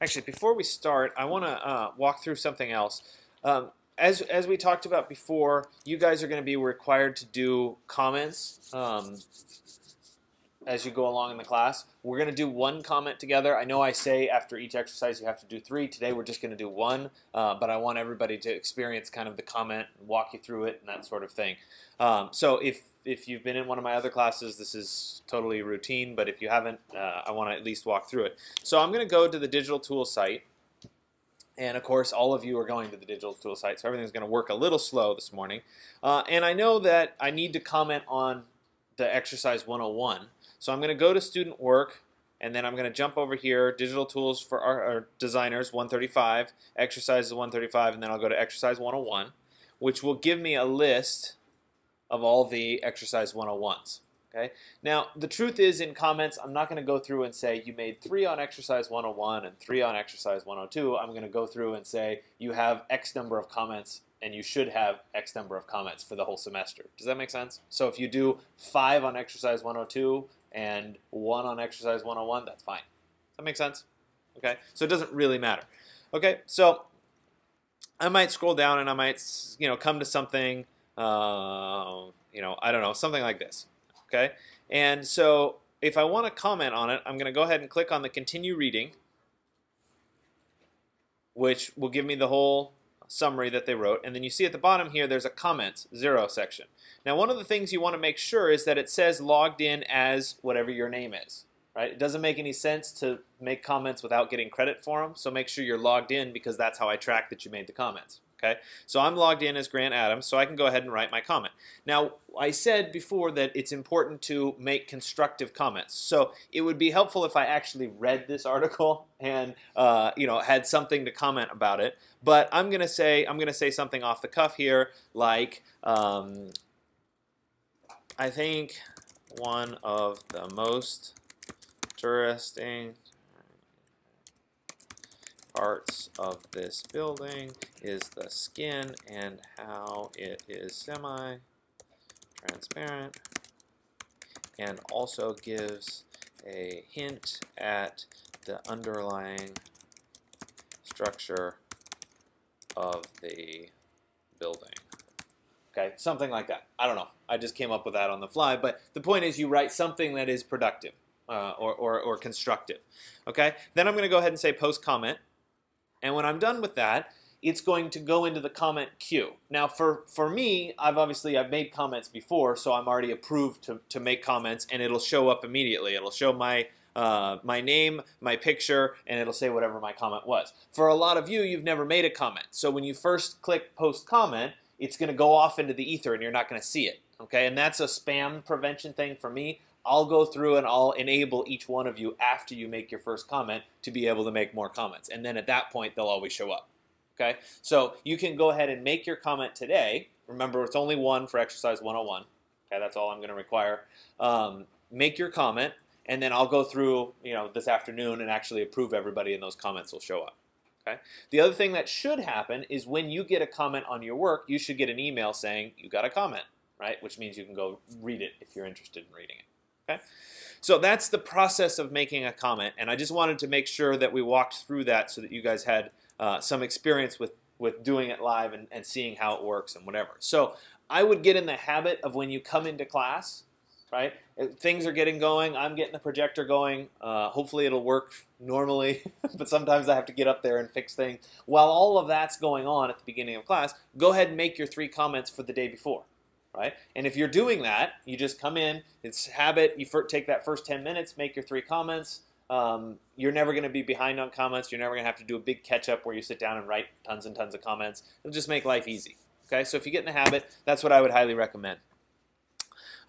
Actually, before we start, I want to walk through something else. As we talked about before, you guys are going to be required to do comments as you go along in the class. We're going to do one comment together. I know I say after each exercise you have to do 3. Today we're just going to do 1, but I want everybody to experience kind of the comment, and walk you through it, and that sort of thing. So if you've been in one of my other classes, this is totally routine, but if you haven't, I want to at least walk through it. So I'm going to go to the Digital Tools site, and of course all of you are going to the Digital Tools site, so everything's going to work a little slow this morning. And I know that I need to comment on the exercise 101. So I'm going to go to Student Work, and then I'm going to jump over here, Digital Tools for our Designers 135, Exercises 135, and then I'll go to Exercise 101, which will give me a list of all the Exercise 101s. Okay? Now, the truth is, in comments, I'm not going to go through and say you made 3 on Exercise 101 and 3 on Exercise 102. I'm going to go through and say you have X number of comments, and you should have X number of comments for the whole semester. Does that make sense? So if you do 5 on Exercise 102 and 1 on Exercise 101, that's fine. Does that make sense? Okay, so it doesn't really matter. Okay, so I might scroll down and I might, come to something, I don't know, something like this. Okay, and so if I want to comment on it, I'm going to go ahead and click on the Continue Reading, which will give me the whole summary that they wrote, and then you see at the bottom here there's a comments 0 section. Now, one of the things you want to make sure is that it says logged in as whatever your name is, right? It doesn't make any sense to make comments without getting credit for them, so make sure you're logged in, because that's how I track that you made the comments. Okay, so I'm logged in as Grant Adams, so I can go ahead and write my comment. Now, I said before that it's important to make constructive comments, so it would be helpful if I actually read this article and had something to comment about it. But I'm gonna say something off the cuff here, like I think one of the most interesting parts of this building is the skin and how it is semi-transparent, and also gives a hint at the underlying structure of the building. Okay, something like that. I don't know. I just came up with that on the fly, but the point is you write something that is productive or constructive. Okay, then I'm going to go ahead and say post comment. And when I'm done with that, it's going to go into the comment queue. Now, for me, I've made comments before, so I'm already approved to make comments, and it'll show up immediately. It'll show my name, my picture, and it'll say whatever my comment was. For a lot of you, you've never made a comment. So when you first click post comment, it's going to go off into the ether, and you're not going to see it. Okay, and that's a spam prevention thing for me. I'll go through and I'll enable each one of you after you make your first comment to be able to make more comments. And then at that point, they'll always show up. Okay? So you can go ahead and make your comment today. Remember, it's only 1 for exercise 101. Okay, that's all I'm going to require. Make your comment, and then I'll go through this afternoon and actually approve everybody, and those comments will show up. Okay? The other thing that should happen is when you get a comment on your work, you should get an email saying you got a comment, right? Which means you can go read it if you're interested in reading it. Okay, so that's the process of making a comment, and I just wanted to make sure that we walked through that so that you guys had some experience with doing it live and seeing how it works and whatever. So I would get in the habit of when you come into class, right? Things are getting going, I'm getting the projector going, hopefully it'll work normally, but sometimes I have to get up there and fix things. While all of that's going on at the beginning of class, go ahead and make your 3 comments for the day before. Right? And if you're doing that, you just come in, it's habit, you take that first 10 minutes, make your 3 comments. You're never going to be behind on comments. You're never going to have to do a big catch-up where you sit down and write tons and tons of comments. It'll just make life easy. Okay, so if you get in the habit, that's what I would highly recommend.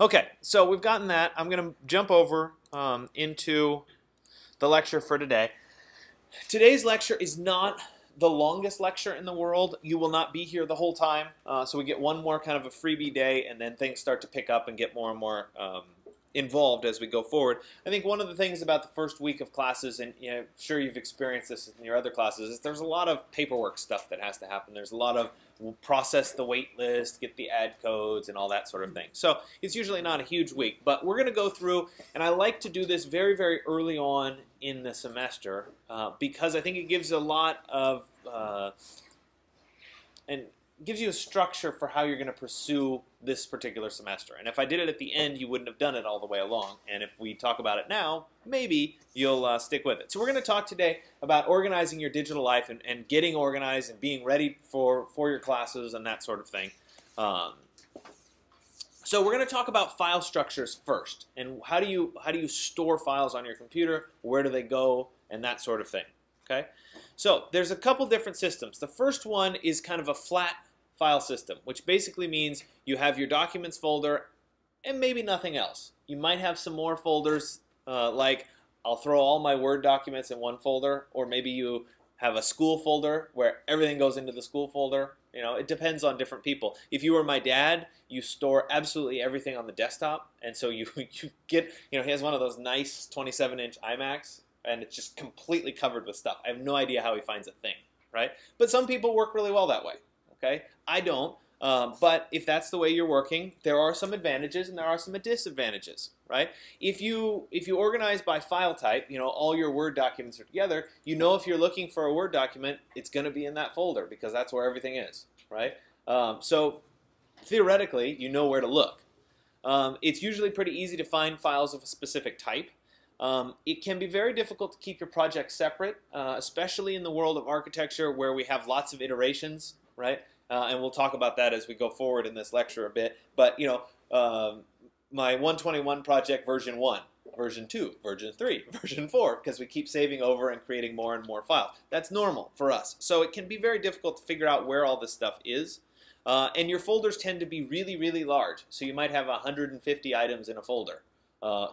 Okay, so we've gotten that. I'm going to jump over into the lecture for today. Today's lecture is not the longest lecture in the world. You will not be here the whole time, so we get one more kind of a freebie day, and then things start to pick up and get more and more involved as we go forward. I think one of the things about the first week of classes, and I'm sure you've experienced this in your other classes, is there's a lot of paperwork stuff that has to happen. There's a lot of process the wait list, get the ad codes, and all that sort of thing. So it's usually not a huge week, but we're going to go through, and I like to do this very, very early on in the semester because I think it gives a lot of and gives you a structure for how you're going to pursue this particular semester. And if I did it at the end, you wouldn't have done it all the way along. And if we talk about it now, maybe you'll stick with it. So we're going to talk today about organizing your digital life and getting organized and being ready for your classes and that sort of thing. So we're going to talk about file structures first, and how do you store files on your computer, where do they go, and that sort of thing. Okay? So there's a couple different systems. The first one is kind of a flat file system, which basically means you have your documents folder and maybe nothing else. You might have some more folders, like I'll throw all my Word documents in one folder, or maybe you have a school folder where everything goes into the school folder. You know, it depends on different people. If you were my dad, you store absolutely everything on the desktop, and so you get, he has one of those nice 27-inch iMacs, and it's just completely covered with stuff. I have no idea how he finds a thing, right? But some people work really well that way, okay? I don't, but if that's the way you're working, there are some advantages and there are some disadvantages, right? If you organize by file type, all your Word documents are together, if you're looking for a Word document, it's going to be in that folder because that's where everything is, right? So theoretically, you know where to look. It's usually pretty easy to find files of a specific type. It can be very difficult to keep your projects separate, especially in the world of architecture where we have lots of iterations, right? And we'll talk about that as we go forward in this lecture a bit. But, my 121 project version 1, version 2, version 3, version 4, because we keep saving over and creating more and more files. That's normal for us. So it can be very difficult to figure out where all this stuff is. And your folders tend to be really, really large. So you might have 150 items in a folder.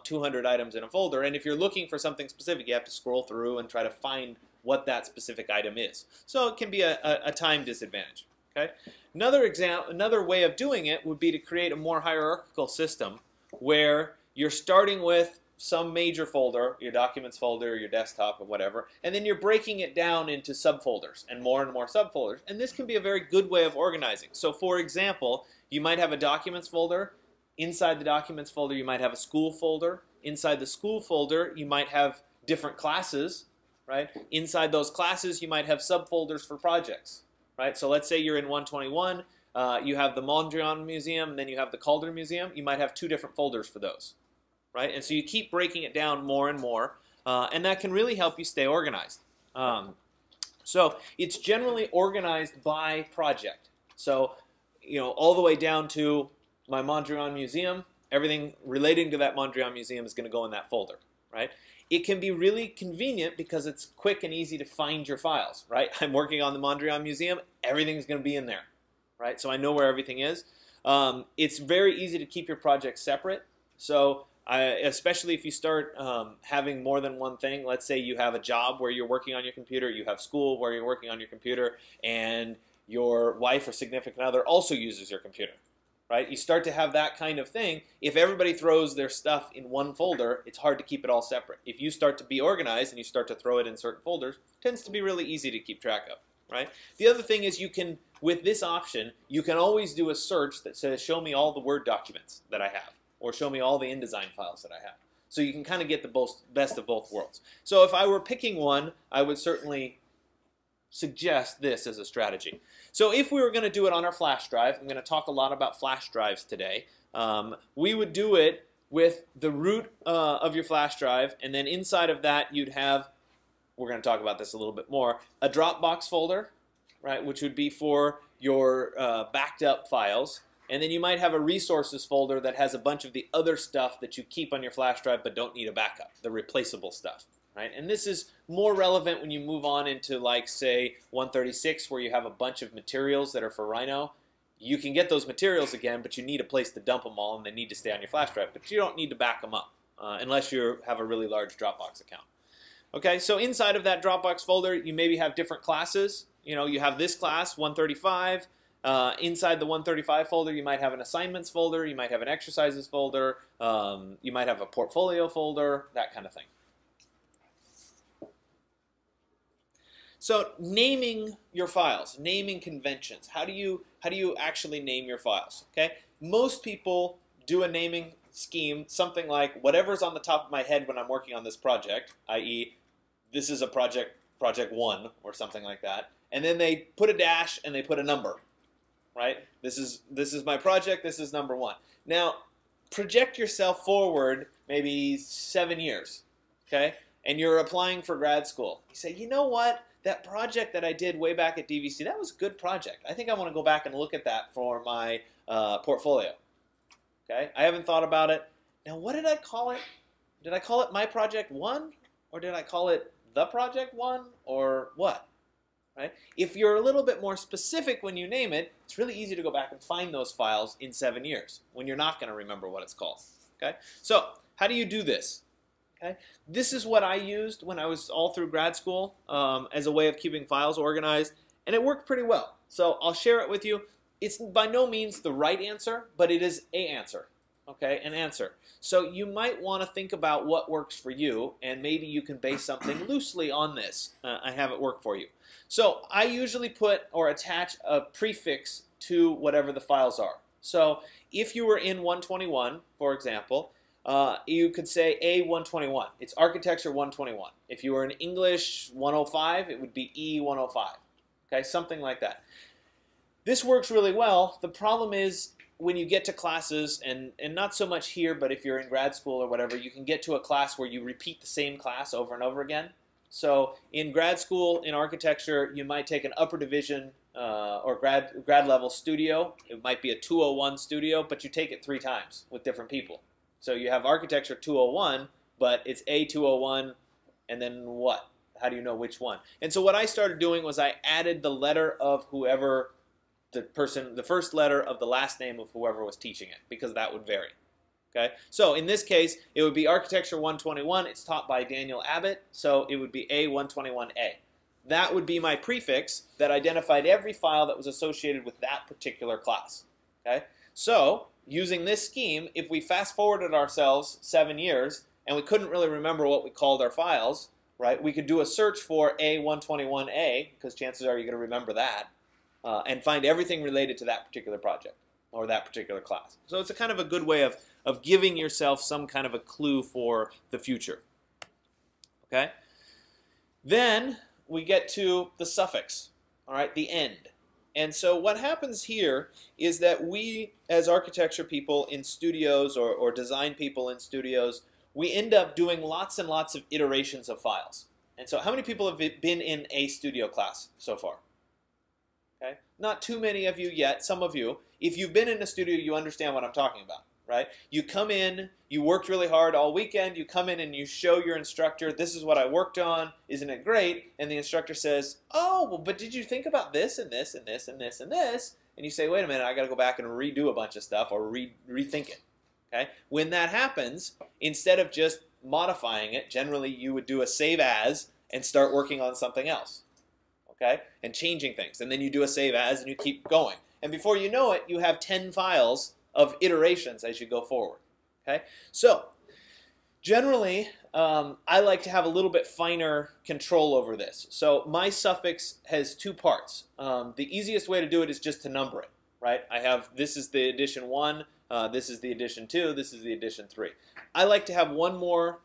200 items in a folder, and if you're looking for something specific, you have to scroll through and try to find what that specific item is. So it can be a time disadvantage. Okay? Another way of doing it would be to create a more hierarchical system where you're starting with some major folder, your documents folder, your desktop, or whatever, and then you're breaking it down into subfolders and more subfolders. And this can be a very good way of organizing. So for example, you might have a documents folder. Inside the documents folder, you might have a school folder. Inside the school folder, you might have different classes, right? Inside those classes, you might have subfolders for projects, right? So let's say you're in 121, you have the Mondrian Museum, and then you have the Calder Museum. You might have 2 different folders for those, right? And so you keep breaking it down more and more, and that can really help you stay organized. So it's generally organized by project. So, all the way down to my Mondrian Museum, everything relating to that Mondrian Museum is going to go in that folder, right? It can be really convenient because it's quick and easy to find your files, right? I'm working on the Mondrian Museum, everything's going to be in there, right? So I know where everything is. It's very easy to keep your projects separate. So especially if you start having more than one thing, let's say you have a job where you're working on your computer, you have school where you're working on your computer, and your wife or significant other also uses your computer. Right? You start to have that kind of thing. If everybody throws their stuff in one folder, it's hard to keep it all separate. If you start to be organized and you start to throw it in certain folders, it tends to be really easy to keep track of. Right? The other thing is with this option, you can always do a search that says, show me all the Word documents that I have, or show me all the InDesign files that I have. So you can kind of get the best of both worlds. So if I were picking one, I would certainly suggest this as a strategy. So if we were going to do it on our flash drive, I'm going to talk a lot about flash drives today, we would do it with the root of your flash drive, and then inside of that you'd have, we're going to talk about this a little bit more, a Dropbox folder, right, which would be for your backed up files, and then you might have a resources folder that has a bunch of the other stuff that you keep on your flash drive but don't need a backup, the replaceable stuff. Right? And this is more relevant when you move on into, like, say, 136, where you have a bunch of materials that are for Rhino. You can get those materials again, but you need a place to dump them all, and they need to stay on your flash drive. But you don't need to back them up unless you have a really large Dropbox account. Okay, so inside of that Dropbox folder, you maybe have different classes. You have this class, 135, Inside the 135 folder, you might have an assignments folder, you might have an exercises folder, you might have a portfolio folder, that kind of thing. So naming your files, naming conventions. How do you actually name your files? Okay, most people do a naming scheme, something like whatever's on the top of my head when I'm working on this project, i.e., this is a project 1 or something like that, and then they put a dash and they put a number, right? This is my project. This is number 1. Now, project yourself forward maybe 7 years, okay? And you're applying for grad school. You say, you know what? That project that I did way back at DVC, that was a good project. I think I want to go back and look at that for my portfolio. Okay, I haven't thought about it. Now, what did I call it? Did I call it My Project 1? Or did I call it The Project 1? Or what? Right? If you're a little bit more specific when you name it, it's really easy to go back and find those files in 7 years when you're not going to remember what it's called. Okay, so how do you do this? Okay. This is what I used when I was all through grad school as a way of keeping files organized, and it worked pretty well. So I'll share it with you. It's by no means the right answer, but it is an answer. Okay, an answer. So you might want to think about what works for you, and maybe you can base something loosely on this. I have it work for you. So I usually put or attach a prefix to whatever the files are. So if you were in 121, for example, you could say A121. It's Architecture 121. If you were in English 105, it would be E105. Okay, something like that. This works really well. The problem is when you get to classes, and not so much here, but if you're in grad school or whatever, you can get to a class where you repeat the same class over and over again. So in grad school, in architecture, you might take an upper division or grad level studio. It might be a 201 studio, but you take it 3 times with different people. So you have Architecture 201, but it's A201, and then what? How do you know which one? And so what I started doing was I added the letter of whoever the first letter of the last name of whoever was teaching it, because that would vary. Okay? So in this case, it would be Architecture 121. It's taught by Daniel Abbott, so it would be A121A. That would be my prefix that identified every file that was associated with that particular class. Okay? So using this scheme, if we fast forwarded ourselves 7 years and we couldn't really remember what we called our files, right, we could do a search for A121A, because chances are you're going to remember that, and find everything related to that particular project or that particular class. So it's a kind of a good way of giving yourself some kind of a clue for the future. Okay? Then we get to the suffix, all right, the end. And so what happens here is that we, as architecture people in studios or design people in studios, we end up doing lots and lots of iterations of files. And so how many people have been in a studio class so far? Okay, not too many of you yet, some of you. If you've been in a studio, you understand what I'm talking about, right? You come in, you worked really hard all weekend, you come in and you show your instructor, this is what I worked on, isn't it great? And the instructor says, oh, well, but did you think about this and this and this and this and this? And you say, wait a minute, I got to go back and redo a bunch of stuff or rethink it. Okay? When that happens, instead of just modifying it, generally you would do a save as and start working on something else. Okay? And changing things. And then you do a save as and you keep going. And before you know it, you have 10 files of iterations as you go forward. Okay? So, generally, I like to have a little bit finer control over this. So my suffix has 2 parts. The easiest way to do it is just to number it. Right? I have, this is the edition 1, this is the edition 2, this is the edition 3. I like to have one more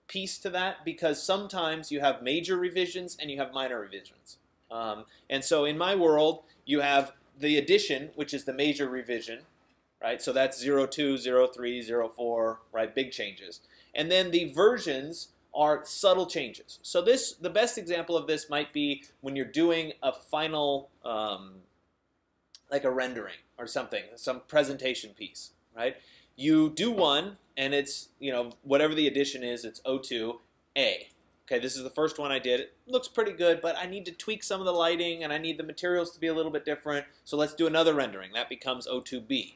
piece to that because sometimes you have major revisions and you have minor revisions. And so in my world, you have the edition, which is the major revision, right? So that's 02, 03, 04, right? Big changes. And then the versions are subtle changes. So this, the best example of this might be when you're doing a final, like a rendering or something, some presentation piece, right? You do one, and it's, you know, whatever the edition is, it's 02A. Okay, this is the first one I did. It looks pretty good, but I need to tweak some of the lighting, and I need the materials to be a little bit different, so let's do another rendering. That becomes 02B,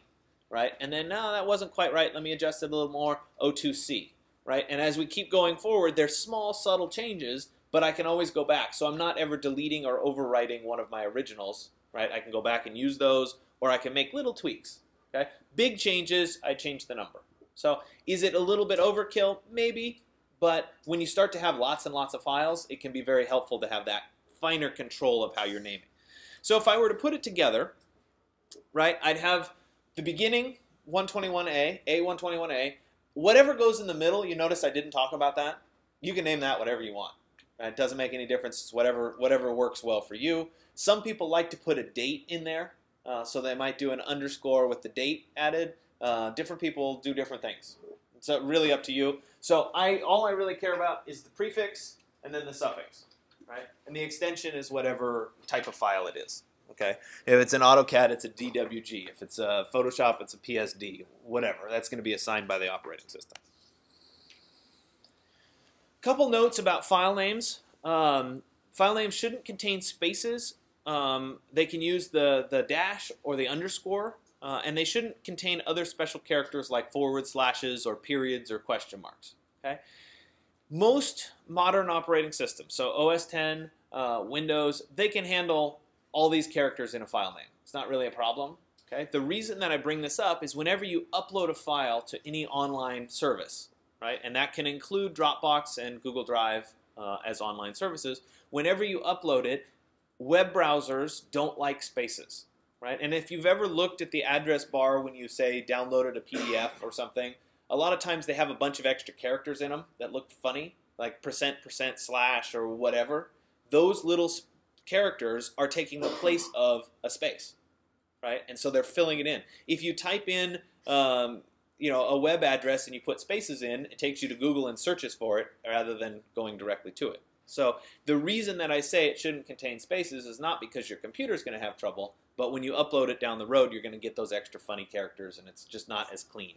right? And then, no, that wasn't quite right. Let me adjust it a little more, 02C, right? And as we keep going forward, there's small, subtle changes, but I can always go back. So I'm not ever deleting or overwriting one of my originals. right? I can go back and use those, or I can make little tweaks, okay? Big changes, I change the number. So is it a little bit overkill? Maybe, but when you start to have lots and lots of files, it can be very helpful to have that finer control of how you're naming. So if I were to put it together, right, I'd have the beginning, 121A, A121A. Whatever goes in the middle, you notice I didn't talk about that. You can name that whatever you want. It doesn't make any difference. It's whatever works well for you. Some people like to put a date in there, so they might do an underscore with the date added. Different people do different things. It's really up to you. So all I really care about is the prefix and then the suffix, right? And the extension is whatever type of file it is. Okay. If it's an AutoCAD, it's a DWG. If it's a Photoshop, it's a PSD. Whatever. That's going to be assigned by the operating system. Couple notes about file names. File names shouldn't contain spaces. They can use the dash or the underscore, and they shouldn't contain other special characters like forward slashes or periods or question marks. Okay. Most modern operating systems, so OS X, Windows, they can handle all these characters in a file name. It's not really a problem. Okay. The reason that I bring this up is whenever you upload a file to any online service, right, and that can include Dropbox and Google Drive as online services, whenever you upload it, web browsers don't like spaces, right? And if you've ever looked at the address bar when you say downloaded a PDF or something, a lot of times they have a bunch of extra characters in them that look funny, like %, or whatever. Those little characters are taking the place of a space, right? And so they're filling it in. If you type in a web address and you put spaces in, it takes you to Google and searches for it rather than going directly to it. So the reason that I say it shouldn't contain spaces is not because your computer's going to have trouble, but when you upload it down the road, you're going to get those extra funny characters, and it's just not as clean.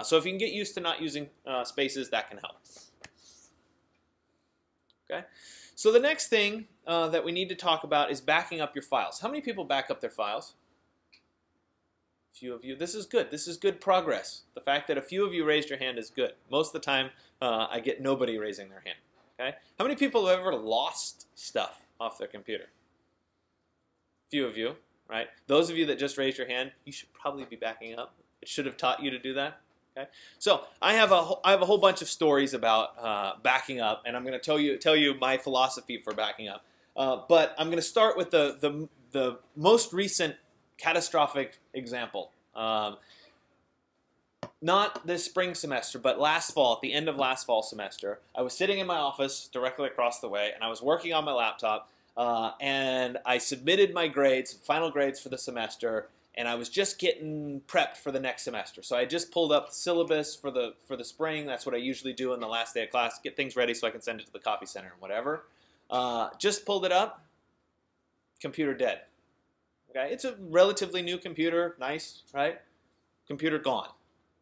So if you can get used to not using spaces, that can help. Okay. So the next thing that we need to talk about is backing up your files. How many people back up their files? A few of you. This is good. This is good progress. The fact that a few of you raised your hand is good. Most of the time, I get nobody raising their hand. Okay? How many people have ever lost stuff off their computer? A few of you, right? Those of you that just raised your hand, you should probably be backing up. It should have taught you to do that. Okay? So I have a whole bunch of stories about backing up, and I'm going to tell you my philosophy for backing up. But I'm going to start with the most recent catastrophic example. Not this spring semester, but last fall, at the end of last fall semester, I was sitting in my office directly across the way, and I was working on my laptop, and I submitted my grades, final grades for the semester, and I was just getting prepped for the next semester. So I just pulled up the syllabus for the spring. That's what I usually do on the last day of class, get things ready so I can send it to the copy center and whatever. Just pulled it up, computer dead. Okay, it's a relatively new computer, nice, right? Computer gone.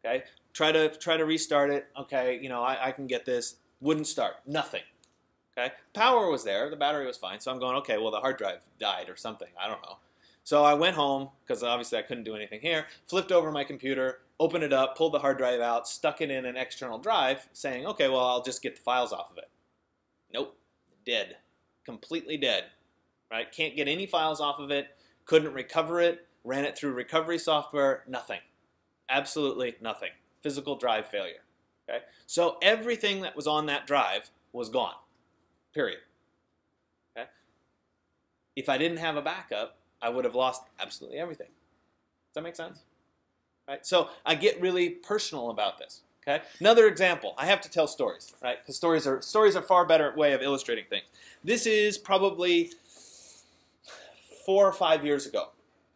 Okay, try to restart it. Okay, I can get this. Wouldn't start. Nothing. Okay, power was there. The battery was fine. So I'm going, okay, well the hard drive died or something. I don't know. So I went home because obviously I couldn't do anything here. Flipped over my computer, opened it up, pulled the hard drive out, stuck it in an external drive, saying, okay, well I'll just get the files off of it. Nope, dead, completely dead. Right? Can't get any files off of it. Couldn't recover it. Ran it through recovery software. Nothing. Absolutely nothing. Physical drive failure. Okay? So everything that was on that drive was gone. Period. Okay? If I didn't have a backup, I would have lost absolutely everything. Does that make sense? Right? So I get really personal about this. Okay? Another example. I have to tell stories, right? Because stories are a far better way of illustrating things. This is probably 4 or 5 years ago.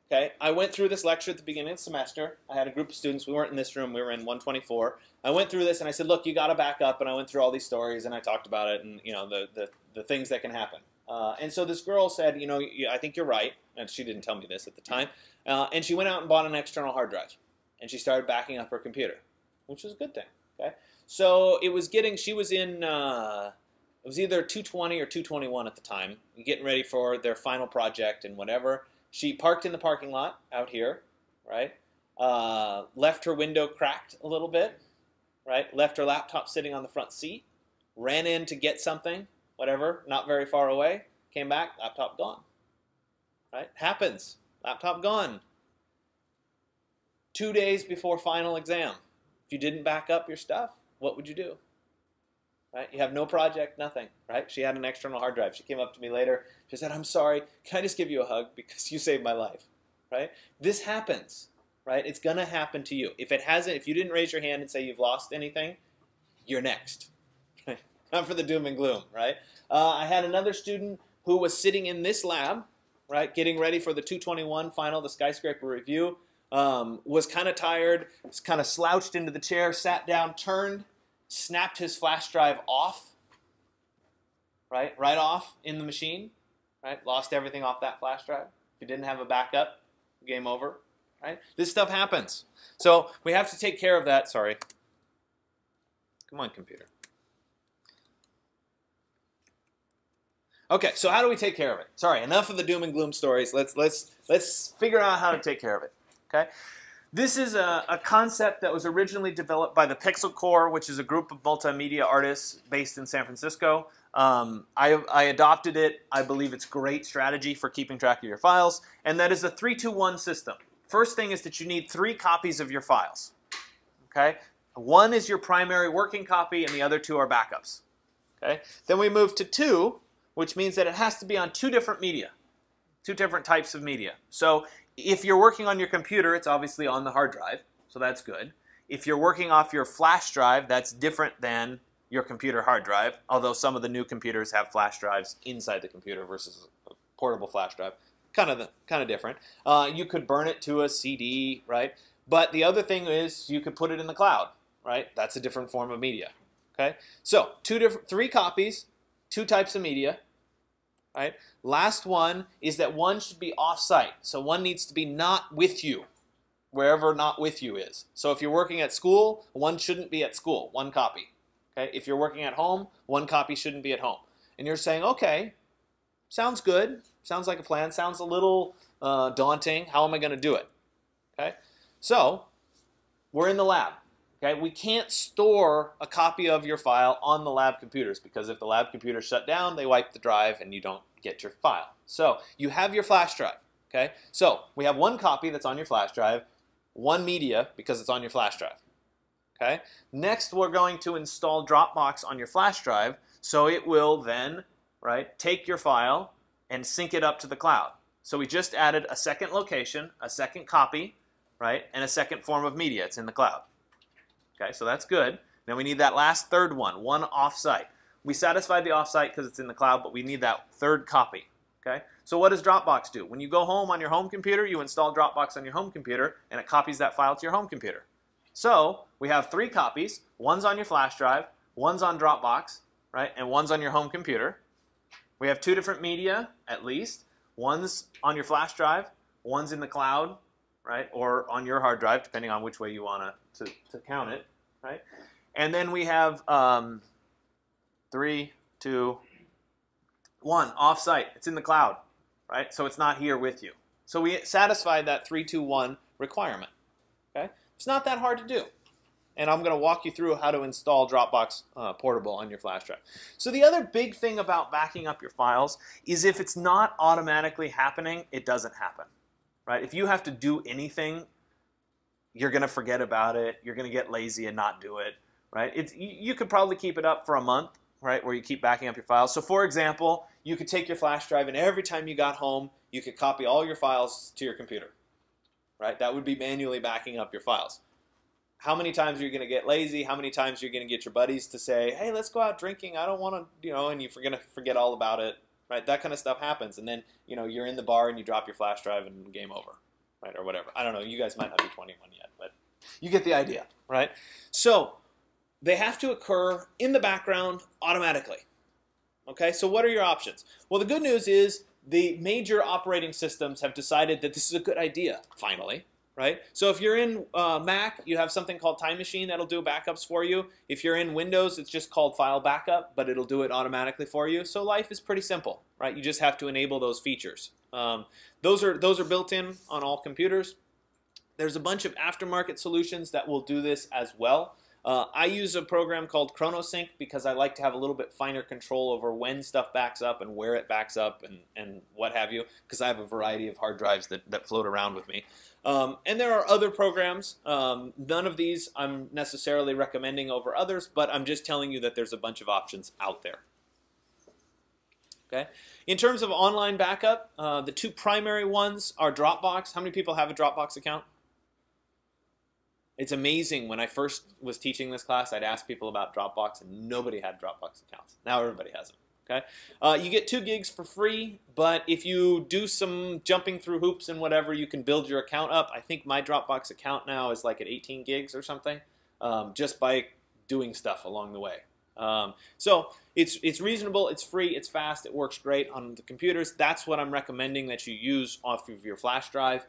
Okay, I went through this lecture at the beginning of the semester. I had a group of students. We weren't in this room. We were in 124. I went through this and I said, look, you got to back up. And I went through all these stories and I talked about it and the things that can happen. And so this girl said, I think you're right. And she didn't tell me this at the time. And she went out and bought an external hard drive. And she started backing up her computer, which was a good thing. Okay, so it was she was in, it was either 220 or 221 at the time, getting ready for their final project and whatever. She parked in the parking lot out here, right? Left her window cracked a little bit, right? Left her laptop sitting on the front seat. Ran in to get something, whatever, not very far away. Came back, laptop gone, right? Happens. Laptop gone. 2 days before final exam. If you didn't back up your stuff, what would you do? Right? You have no project, nothing, right? She had an external hard drive. She came up to me later. She said, I'm sorry, can I just give you a hug because you saved my life, right? This happens, right? It's going to happen to you. If it hasn't, if you didn't raise your hand and say you've lost anything, you're next. Not for the doom and gloom, right? I had another student who was sitting in this lab, right, getting ready for the 221 final, the skyscraper review, was kind of tired, was kind of slouched into the chair, sat down, turned, snapped his flash drive off, right off in the machine, right? Lost everything off that flash drive. If you didn't have a backup, game over, right? This stuff happens. So we have to take care of that. Sorry. Come on, computer. Okay, so how do we take care of it? Sorry, enough of the doom and gloom stories. Let's figure out how to take care of it. Okay. This is a concept that was originally developed by the Pixel Corps, which is a group of multimedia artists based in San Francisco. I adopted it. I believe it's a great strategy for keeping track of your files, and that is a 3-2-1 system. First thing is that you need 3 copies of your files. Okay? One is your primary working copy, and the other 2 are backups. Okay? Then we move to 2, which means that it has to be on 2 different media, 2 different types of media. So if you're working on your computer, it's obviously on the hard drive, so that's good. If you're working off your flash drive, that's different than your computer hard drive, although some of the new computers have flash drives inside the computer versus a portable flash drive. Kind of different. You could burn it to a CD, right? But the other thing is you could put it in the cloud, right? That's a different form of media. Okay? So 3 copies, 2 types of media. Right? Last one is that one should be off-site. So one needs to be not with you, wherever not with you is. So if you're working at school, one shouldn't be at school, 1 copy. Okay? If you're working at home, 1 copy shouldn't be at home. And you're saying, okay, sounds good, sounds like a plan, sounds a little daunting. How am I going to do it? Okay? So we're in the lab. Okay? We can't store a copy of your file on the lab computers because if the lab computers shut down, they wipe the drive and you don't get your file. So you have your flash drive. Okay? So we have 1 copy that's on your flash drive, 1 media because it's on your flash drive. Okay? Next, we're going to install Dropbox on your flash drive so it will then, right, take your file and sync it up to the cloud. So we just added a second location, a second copy, right, and a second form of media. It's in the cloud. Okay, so that's good. Then we need that last third one off-site. We satisfied the off-site because it's in the cloud, but we need that 3rd copy. Okay, so what does Dropbox do? When you go home on your home computer, you install Dropbox on your home computer, and it copies that file to your home computer. So we have 3 copies. One's on your flash drive, one's on Dropbox, right, and one's on your home computer. We have 2 different media, at least. One's on your flash drive, one's in the cloud, right, or on your hard drive, depending on which way you want to count it, right? And then we have 3, 2, 1, off-site. It's in the cloud, right? So it's not here with you. So we satisfied that 3, 2, 1 requirement, okay? It's not that hard to do. And I'm going to walk you through how to install Dropbox Portable on your flash drive. So the other big thing about backing up your files is if it's not automatically happening, it doesn't happen. Right? If you have to do anything, you're going to forget about it. You're going to get lazy and not do it. Right? You could probably keep it up for a month, right, where you keep backing up your files. So for example, you could take your flash drive and every time you got home, you could copy all your files to your computer. Right? That would be manually backing up your files. How many times are you going to get lazy? How many times are you going to get your buddies to say, hey, let's go out drinking. I don't want to, and you're going to forget all about it. Right, that kind of stuff happens, and then you're in the bar and you drop your flash drive and game over, right, or whatever. I don't know. You guys might not be 21 yet, but you get the idea, right? So they have to occur in the background automatically. Okay, so what are your options? Well, the good news is the major operating systems have decided that this is a good idea. Finally. Right? So if you're in Mac, you have something called Time Machine that'll do backups for you. If you're in Windows, it's just called File Backup, but it'll do it automatically for you. So life is pretty simple, right? You just have to enable those features. Those are built in on all computers. There's a bunch of aftermarket solutions that will do this as well. I use a program called ChronoSync because I like to have a little bit finer control over when stuff backs up and where it backs up and what have you, because I have a variety of hard drives that float around with me. And there are other programs. None of these I'm necessarily recommending over others, but I'm just telling you that there's a bunch of options out there. Okay. In terms of online backup, the two primary ones are Dropbox. How many people have a Dropbox account? It's amazing. When I first was teaching this class, I'd ask people about Dropbox, and nobody had Dropbox accounts. Now everybody has them. Okay, you get 2 gigs for free, but if you do some jumping through hoops and whatever, you can build your account up. I think my Dropbox account now is like at 18 gigs or something, just by doing stuff along the way. So it's reasonable, it's free, it's fast, it works great on the computers. That's what I'm recommending that you use off of your flash drive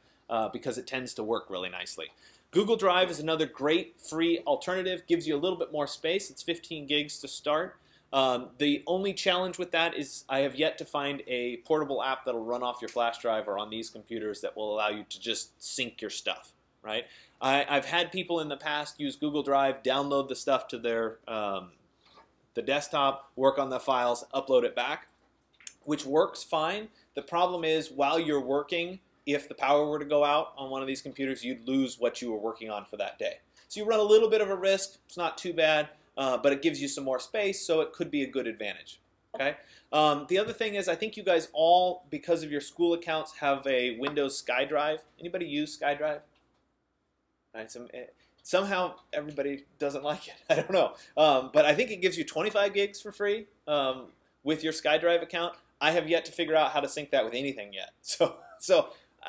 because it tends to work really nicely. Google Drive is another great free alternative, gives you a little bit more space. It's 15 gigs to start. The only challenge with that is I have yet to find a portable app that'll run off your flash drive or on these computers that will allow you to just sync your stuff, right? I've had people in the past use Google Drive, download the stuff to their the desktop, work on the files, upload it back, which works fine. The problem is while you're working, if the power were to go out on one of these computers, you'd lose what you were working on for that day. So you run a little bit of a risk. It's not too bad, but it gives you some more space, so it could be a good advantage. Okay. The other thing is I think you guys all, because of your school accounts, have a Windows SkyDrive. Anybody use SkyDrive? Right, somehow everybody doesn't like it. I don't know. But I think it gives you 25 gigs for free with your SkyDrive account. I have yet to figure out how to sync that with anything yet. So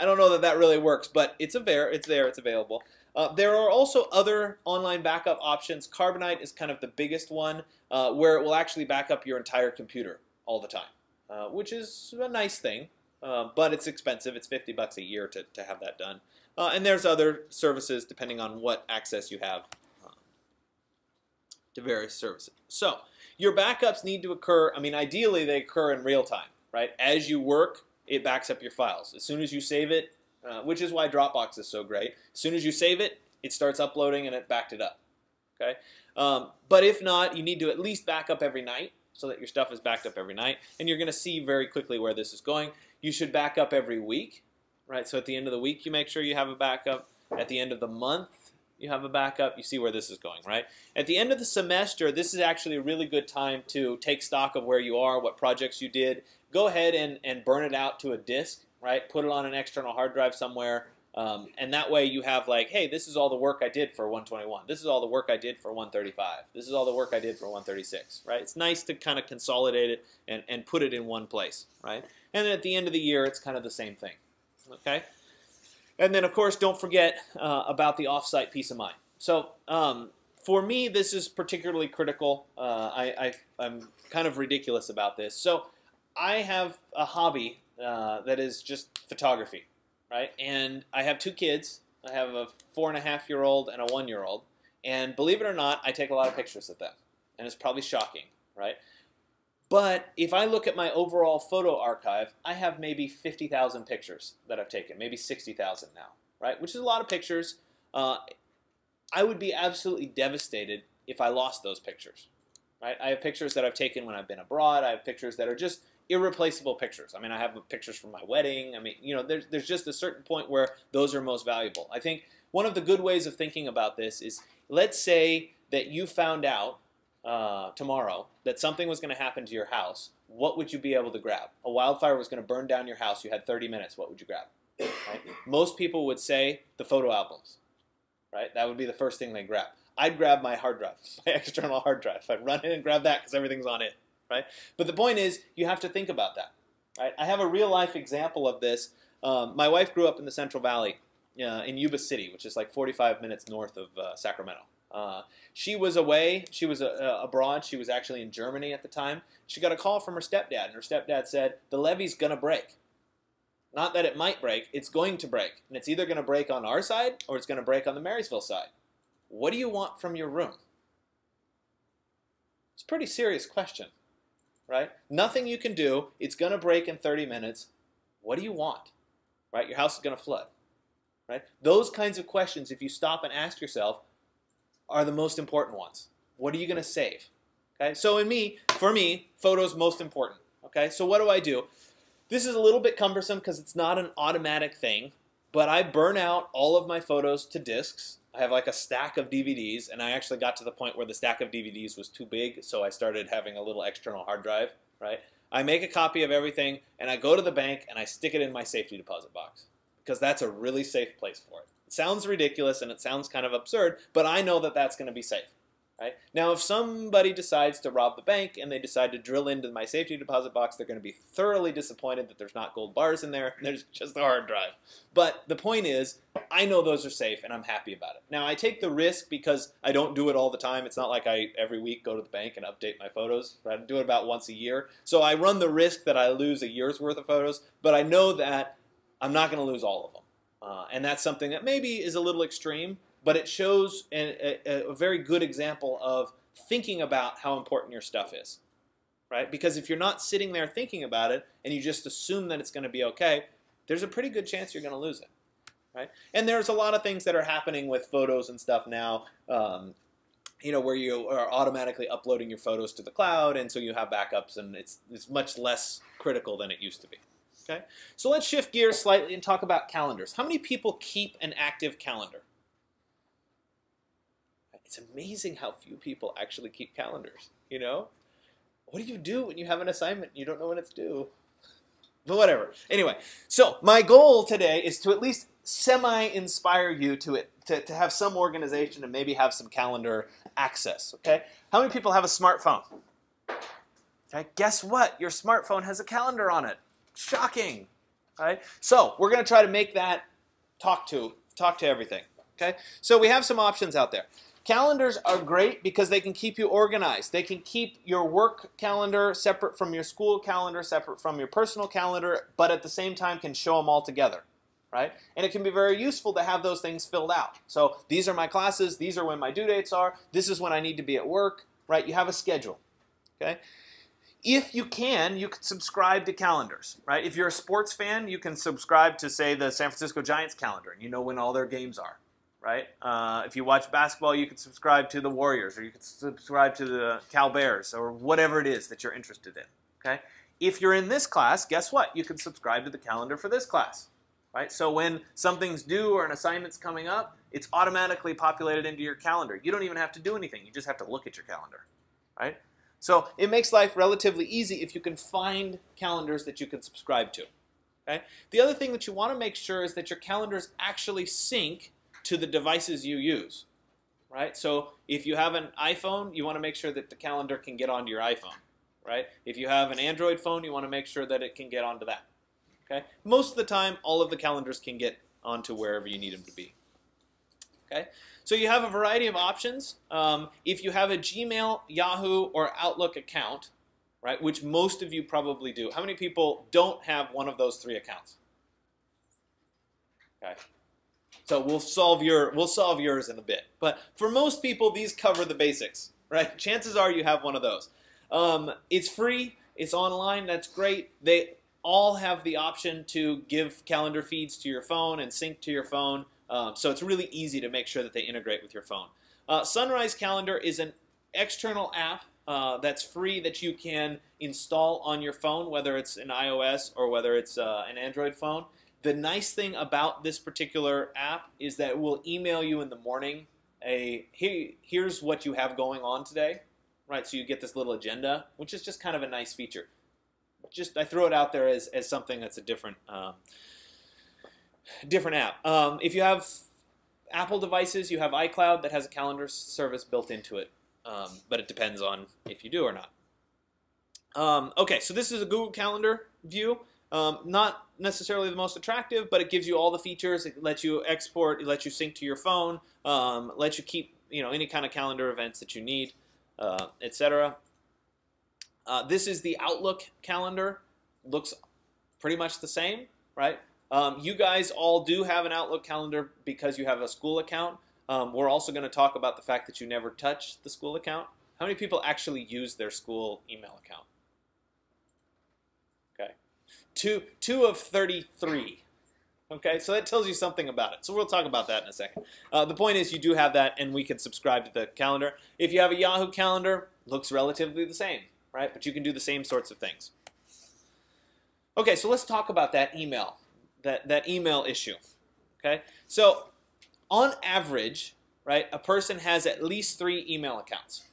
I don't know that that really works, but it's there, it's available. There are also other online backup options. Carbonite is kind of the biggest one, where it will actually back up your entire computer all the time, which is a nice thing, but it's expensive. It's $50 a year to have that done. And there's other services depending on what access you have to various services. So your backups need to occur, I mean, ideally they occur in real time, right? As you work, it backs up your files. As soon as you save it, which is why Dropbox is so great, as soon as you save it, it starts uploading and it backed it up. Okay? But if not, you need to at least back up every night so that your stuff is backed up every night. And you're going to see very quickly where this is going. You should back up every week, right? So at the end of the week, you make sure you have a backup. At the end of the month, you have a backup. You see where this is going, right? At the end of the semester, this is actually a really good time to take stock of where you are, what projects you did. Go ahead and burn it out to a disk, right? Put it on an external hard drive somewhere, and that way you have like, hey, this is all the work I did for 121. This is all the work I did for 135. This is all the work I did for 136, right? It's nice to kind of consolidate it and put it in one place, right? And then at the end of the year, it's kind of the same thing, okay? And then, of course, don't forget about the offsite peace of mind. So for me, this is particularly critical. I'm kind of ridiculous about this. So I have a hobby that is just photography, right? And I have 2 kids. I have a 4.5-year-old and a 1-year-old. And believe it or not, I take a lot of pictures of them. And it's probably shocking, right? But if I look at my overall photo archive, I have maybe 50,000 pictures that I've taken, maybe 60,000 now, right? Which is a lot of pictures. I would be absolutely devastated if I lost those pictures, right? I have pictures that I've taken when I've been abroad. I have pictures that are just irreplaceable pictures. I mean, I have pictures from my wedding. I mean, you know, there's just a certain point where those are most valuable. I think one of the good ways of thinking about this is, let's say that you found out tomorrow that something was going to happen to your house. What would you be able to grab? A wildfire was going to burn down your house. You had 30 minutes. What would you grab? Right? Most people would say the photo albums, right? That would be the first thing they grab. I'd grab my hard drive, my external hard drive. I'd run in and grab that because everything's on it. Right? But the point is, you have to think about that. Right? I have a real-life example of this. My wife grew up in the Central Valley in Yuba City, which is like 45 minutes north of Sacramento. She was away. She was abroad. She was actually in Germany at the time. She got a call from her stepdad, and her stepdad said, the levee's going to break. Not that it might break. It's going to break. And it's either going to break on our side or it's going to break on the Marysville side. What do you want from your room? It's a pretty serious question. Right? Nothing you can do. It's going to break in 30 minutes. What do you want? Right? Your house is going to flood. Right? Those kinds of questions, if you stop and ask yourself, are the most important ones. What are you going to save? Okay, so for me, photos most important. Okay, so what do? This is a little bit cumbersome because it's not an automatic thing, but I burn out all of my photos to discs. I have like a stack of DVDs, and I actually got to the point where the stack of DVDs was too big, so I started having a little external hard drive, right? I make a copy of everything, and I go to the bank, and I stick it in my safety deposit box because that's a really safe place for it. It sounds ridiculous, and it sounds kind of absurd, but I know that that's going to be safe. Right? Now, if somebody decides to rob the bank and they decide to drill into my safety deposit box, they're going to be thoroughly disappointed that there's not gold bars in there and there's just a hard drive. But the point is, I know those are safe and I'm happy about it. Now, I take the risk because I don't do it all the time. It's not like I every week go to the bank and update my photos. I do it about once a year. So I run the risk that I lose a year's worth of photos, but I know that I'm not going to lose all of them. And that's something that maybe is a little extreme, but it shows a very good example of thinking about how important your stuff is, right? Because if you're not sitting there thinking about it and you just assume that it's going to be okay, there's a pretty good chance you're going to lose it, right? And there's a lot of things that are happening with photos and stuff now, where you are automatically uploading your photos to the cloud, and so you have backups, and it's much less critical than it used to be. Okay, so let's shift gears slightly and talk about calendars. How many people keep an active calendar? It's amazing how few people actually keep calendars, you know? What do you do when you have an assignment and you don't know when it's due? But whatever. Anyway, so my goal today is to at least semi-inspire you to have some organization and maybe have some calendar access, okay? How many people have a smartphone? Okay, guess what? Your smartphone has a calendar on it. Shocking, right? So we're going to try to make that talk to everything, okay? So we have some options out there. Calendars are great because they can keep you organized. They can keep your work calendar separate from your school calendar, separate from your personal calendar, but at the same time can show them all together, right? And it can be very useful to have those things filled out. So these are my classes, these are when my due dates are, this is when I need to be at work, right? You have a schedule, okay? If you can subscribe to calendars, right? If you're a sports fan, you can subscribe to, say, the San Francisco Giants calendar, and you know when all their games are. Right? If you watch basketball, you can subscribe to the Warriors, or you can subscribe to the Cal Bears, or whatever it is that you're interested in. Okay? If you're in this class, guess what? You can subscribe to the calendar for this class. Right? So when something's due or an assignment's coming up, it's automatically populated into your calendar. You don't even have to do anything. You just have to look at your calendar. Right? So it makes life relatively easy if you can find calendars that you can subscribe to. Okay? The other thing that you want to make sure is that your calendars actually sync to the devices you use, right? So if you have an iPhone, you want to make sure that the calendar can get onto your iPhone, right? If you have an Android phone, you want to make sure that it can get onto that, okay? Most of the time, all of the calendars can get onto wherever you need them to be, okay? So you have a variety of options. If you have a Gmail, Yahoo, or Outlook account, right, which most of you probably do, how many people don't have one of those three accounts? Okay. So we'll solve yours in a bit. But for most people, these cover the basics, right? Chances are you have one of those. It's free. It's online. That's great. They all have the option to give calendar feeds to your phone and sync to your phone. So it's really easy to make sure that they integrate with your phone. Sunrise Calendar is an external app that's free that you can install on your phone, whether it's an iOS or whether it's an Android phone. The nice thing about this particular app is that it will email you in the morning here's what you have going on today, right? So you get this little agenda, which is just kind of a nice feature. I throw it out there as something that's a different app. If you have Apple devices, you have iCloud that has a calendar service built into it, but it depends on if you do or not. Okay, so this is a Google Calendar view. Not necessarily the most attractive, but it gives you all the features. It lets you export, it lets you sync to your phone, lets you keep any kind of calendar events that you need, etc. This is the Outlook calendar. Looks pretty much the same, right? You guys all do have an Outlook calendar because you have a school account. We're also going to talk about the fact that you never touch the school account. How many people actually use their school email account? Okay. Two of 33. Okay, so that tells you something about it. So we'll talk about that in a second. The point is you do have that, and we can subscribe to the calendar. If you have a Yahoo calendar, looks relatively the same, right? But you can do the same sorts of things. Okay, so let's talk about that email, that email issue. Okay, so on average, right, a person has at least 3 email accounts,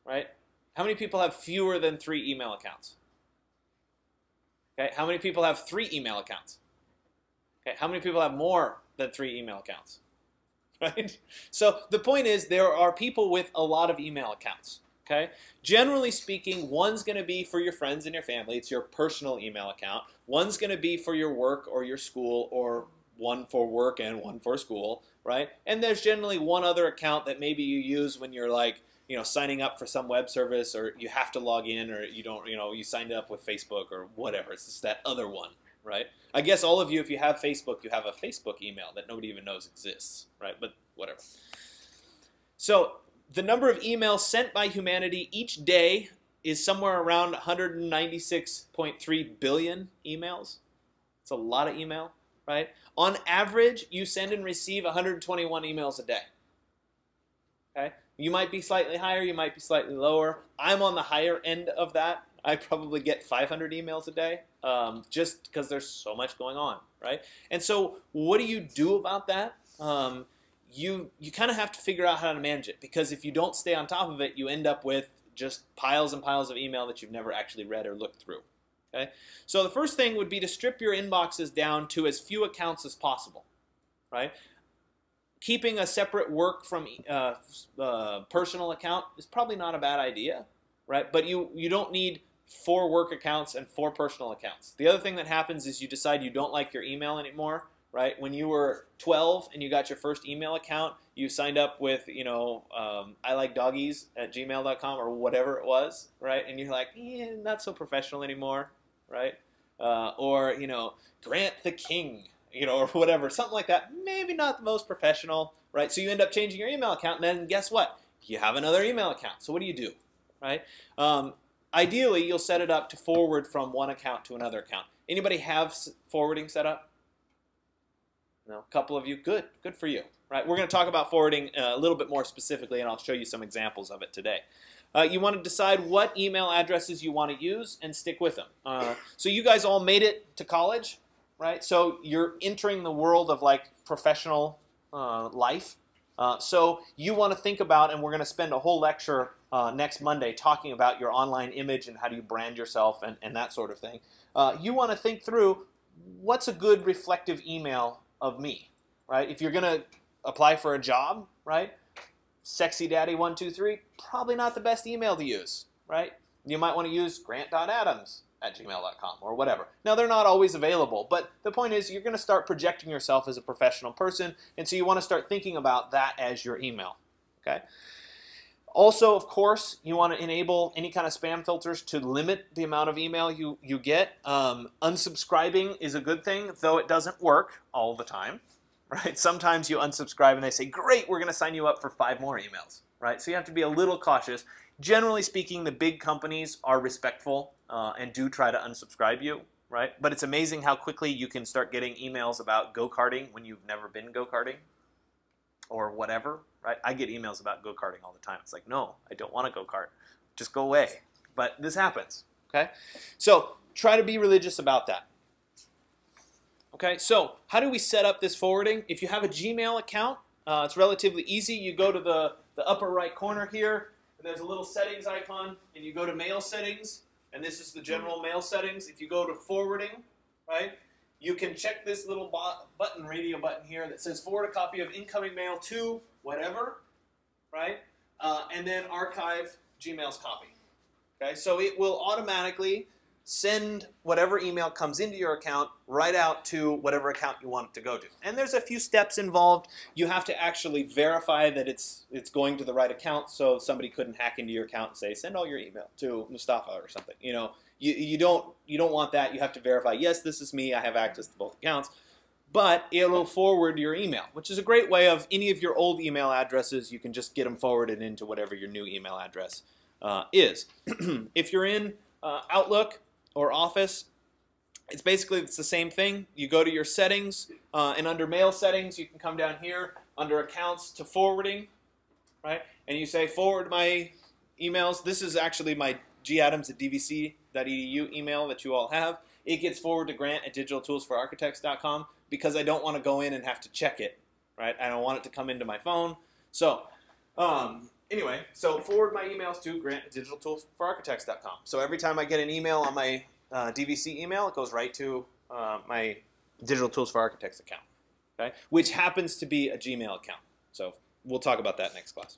right? How many people have fewer than 3 email accounts? Okay, how many people have 3 email accounts? Okay, how many people have more than 3 email accounts? Right? So the point is there are people with a lot of email accounts. Okay? Generally speaking, one's going to be for your friends and your family. It's your personal email account. One's going to be for your work or your school, or one for work and one for school, right? And there's generally one other account that maybe you use when you're like, you know, signing up for some web service, or you have to log in, or you don't, you know, you signed up with Facebook or whatever. It's just that other one, right? I guess all of you, if you have Facebook, you have a Facebook email that nobody even knows exists, right? But whatever. So the number of emails sent by humanity each day is somewhere around 196.3 billion emails. It's a lot of email, right? On average, you send and receive 121 emails a day. Okay? You might be slightly higher, you might be slightly lower. I'm on the higher end of that. I probably get 500 emails a day, just because there's so much going on, right? And so what do you do about that? You kind of have to figure out how to manage it, because if you don't stay on top of it, you end up with just piles and piles of email that you've never actually read or looked through. Okay? So the first thing would be to strip your inboxes down to as few accounts as possible, right? Keeping a separate work from personal account is probably not a bad idea, right? But you don't need 4 work accounts and 4 personal accounts. The other thing that happens is you decide you don't like your email anymore, right? When you were 12 and you got your first email account, you signed up with, you know, ilikeDoggies@gmail.com or whatever it was, right? And you're like, not so professional anymore, right? Or, you know, Grant the King, you know, or whatever, something like that. Maybe not the most professional, right? So you end up changing your email account, and then guess what? You have another email account. So what do? Right? Ideally, you'll set it up to forward from one account to another account. Anybody have forwarding set up? No, a couple of you. Good for you. Right? We're going to talk about forwarding a little bit more specifically, and I'll show you some examples of it today. You want to decide what email addresses you want to use and stick with them. So you guys all made it to college, right? So you're entering the world of like professional life. So you want to think about, and we're going to spend a whole lecture next Monday talking about your online image and how do you brand yourself and that sort of thing. You want to think through what's a good reflective email of me, right? If you're going to apply for a job, right? SexyDaddy123, probably not the best email to use, right? You might want to use grant.adams@gmail.com or whatever. Now, they're not always available, but the point is you're going to start projecting yourself as a professional person, and so you want to start thinking about that as your email, okay? Also, of course, you want to enable any kind of spam filters to limit the amount of email you get. Unsubscribing is a good thing, though it doesn't work all the time. Right? Sometimes you unsubscribe and they say, great, we're going to sign you up for 5 more emails. Right? So you have to be a little cautious. Generally speaking, the big companies are respectful and do try to unsubscribe you. Right? But it's amazing how quickly you can start getting emails about go-karting when you've never been go-karting or whatever. Right? I get emails about go-karting all the time. It's like, no, I don't want to go-kart. Just go away. But this happens. Okay? So try to be religious about that. Okay, so how do we set up this forwarding? If you have a Gmail account, it's relatively easy. You go to the upper right corner here, and there's a little settings icon, and you go to mail settings, and this is the general mail settings. If you go to forwarding, right, you can check this little radio button here that says forward a copy of incoming mail to whatever, right, and then archive Gmail's copy. Okay, so it will automatically send whatever email comes into your account right out to whatever account you want it to go to. And there's a few steps involved. You have to actually verify that it's going to the right account, so somebody couldn't hack into your account and say, send all your email to Mustafa or something. You know, you don't want that. You have to verify, yes, this is me. I have access to both accounts. But it'll forward your email, which is a great way of any of your old email addresses. You can just get them forwarded into whatever your new email address is. If you're in Outlook or Office, It's basically the same thing. You go to your settings, and under mail settings, you can come down here under accounts to forwarding, right? And you say forward my emails. This is actually my gadams@dvc.edu email that you all have. It gets forwarded to grant@digitaltoolsforarchitects.com because I don't want to go in and have to check it, right? I don't want it to come into my phone. So anyway, so forward my emails to grant@digitaltoolsforarchitects.com. So every time I get an email on my DVC email, it goes right to my Digital Tools for Architects account, okay? Which happens to be a Gmail account. So we'll talk about that next class.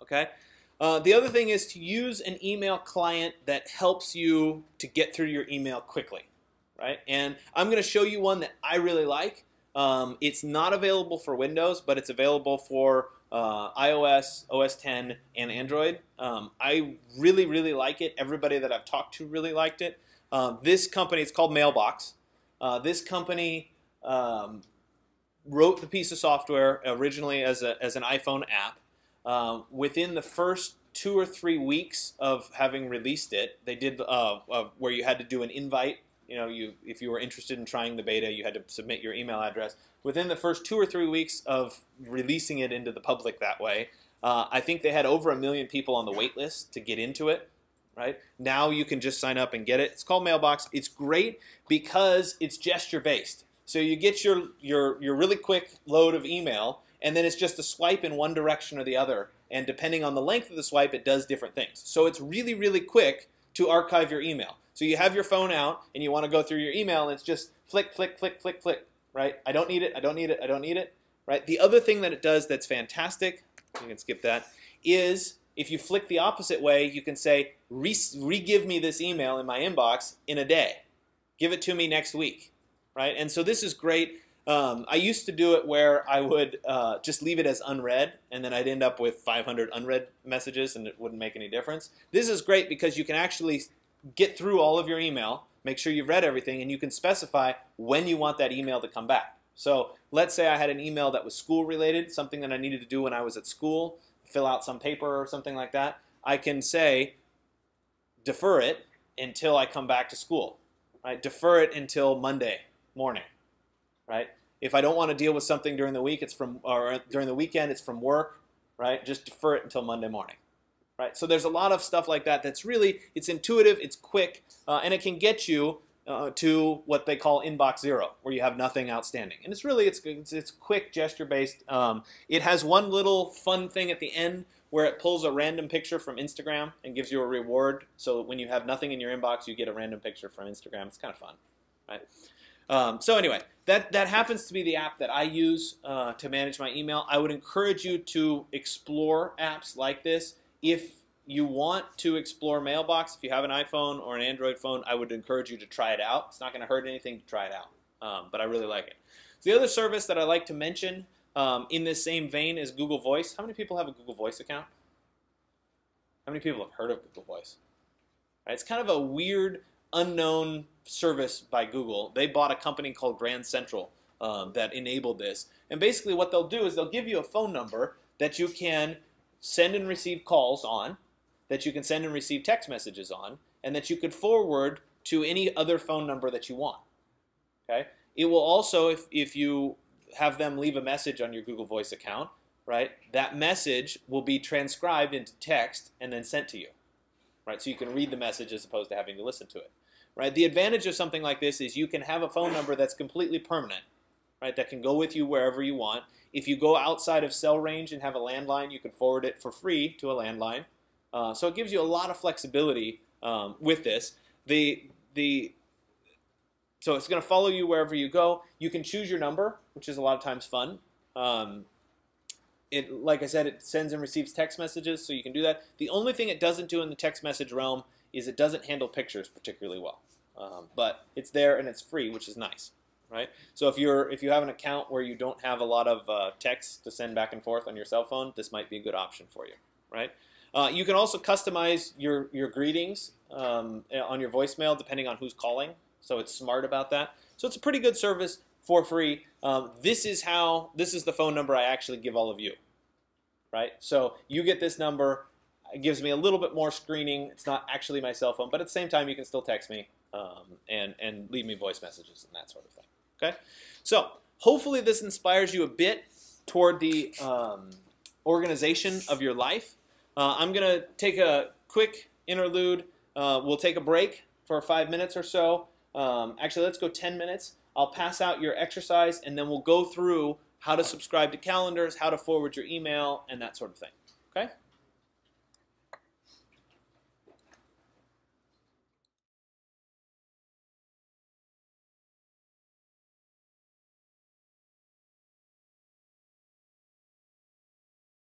Okay. The other thing is to use an email client that helps you to get through your email quickly, right? And I'm going to show you one that I really like. It's not available for Windows, but it's available for iOS, OS X, and Android. I really, really like it. Everybody that I've talked to really liked it. This company, it's called Mailbox. This company wrote the piece of software originally as an iPhone app. Within the first 2 or 3 weeks of having released it, they did where you had to do an invite. You know, if you were interested in trying the beta, you had to submit your email address. Within the first 2 or 3 weeks of releasing it into the public that way, I think they had over 1 million people on the wait list to get into it. Right? Now you can just sign up and get it. It's called Mailbox. It's great because it's gesture-based. So you get your really quick load of email, and then it's just a swipe in one direction or the other. And depending on the length of the swipe, it does different things. So it's really, really quick to archive your email. So you have your phone out, and you want to go through your email, and it's just flick, flick, flick, flick, flick. Right? I don't need it. I don't need it. I don't need it. Right? The other thing that it does that's fantastic, you can skip that, is if you flick the opposite way, you can say, re-give me this email in my inbox in a day. Give it to me next week. Right? And so this is great. I used to do it where I would just leave it as unread, and then I'd end up with 500 unread messages, and it wouldn't make any difference. This is great because you can actually get through all of your email, make sure you've read everything, and you can specify when you want that email to come back. So let's say I had an email that was school-related, something that I needed to do when I was at school, fill out some paper or something like that. I can say, defer it until I come back to school. Right? Defer it until Monday morning. Right? If I don't want to deal with something during the week, or during the weekend, it's from work. Right? Just defer it until Monday morning. Right? So there's a lot of stuff like that that's really, it's intuitive, it's quick, and it can get you to what they call inbox zero, where you have nothing outstanding. And it's really, it's quick, gesture-based. It has one little fun thing at the end where it pulls a random picture from Instagram and gives you a reward. So when you have nothing in your inbox, you get a random picture from Instagram. It's kind of fun. Right? So anyway, that happens to be the app that I use to manage my email. I would encourage you to explore apps like this. If you want to explore Mailbox, if you have an iPhone or an Android phone, I would encourage you to try it out. It's not going to hurt anything to try it out, but I really like it. So the other service that I like to mention in this same vein is Google Voice. How many people have a Google Voice account? How many people have heard of Google Voice? Right? It's kind of a weird, unknown service by Google. They bought a company called Grand Central that enabled this. And basically what they'll do is they'll give you a phone number that you can send and receive calls on, that you can send and receive text messages on, and that you could forward to any other phone number that you want. Okay? It will also, if you have them leave a message on your Google Voice account, right, that message will be transcribed into text and then sent to you. Right? So you can read the message as opposed to having to listen to it. Right? The advantage of something like this is you can have a phone number that's completely permanent, right, that can go with you wherever you want. If you go outside of cell range and have a landline, you can forward it for free to a landline. So it gives you a lot of flexibility with this. So it's going to follow you wherever you go. You can choose your number, which is a lot of times fun. Like I said, it sends and receives text messages, so you can do that. The only thing it doesn't do in the text message realm is it doesn't handle pictures particularly well. But it's there and it's free, which is nice. Right? So if you have an account where you don't have a lot of text to send back and forth on your cell phone, this might be a good option for you. Right? You can also customize your greetings on your voicemail depending on who's calling. So it's smart about that. So it's a pretty good service for free. This is the phone number I actually give all of you. Right? So you get this number. It gives me a little bit more screening. It's not actually my cell phone, but at the same time, you can still text me. and leave me voice messages and that sort of thing. Okay, so hopefully this inspires you a bit toward the organization of your life. I'm gonna take a quick interlude. We'll take a break for 5 minutes or so. Actually, let's go 10 minutes. I'll pass out your exercise, and then we'll go through how to subscribe to calendars, how to forward your email, and that sort of thing. Okay?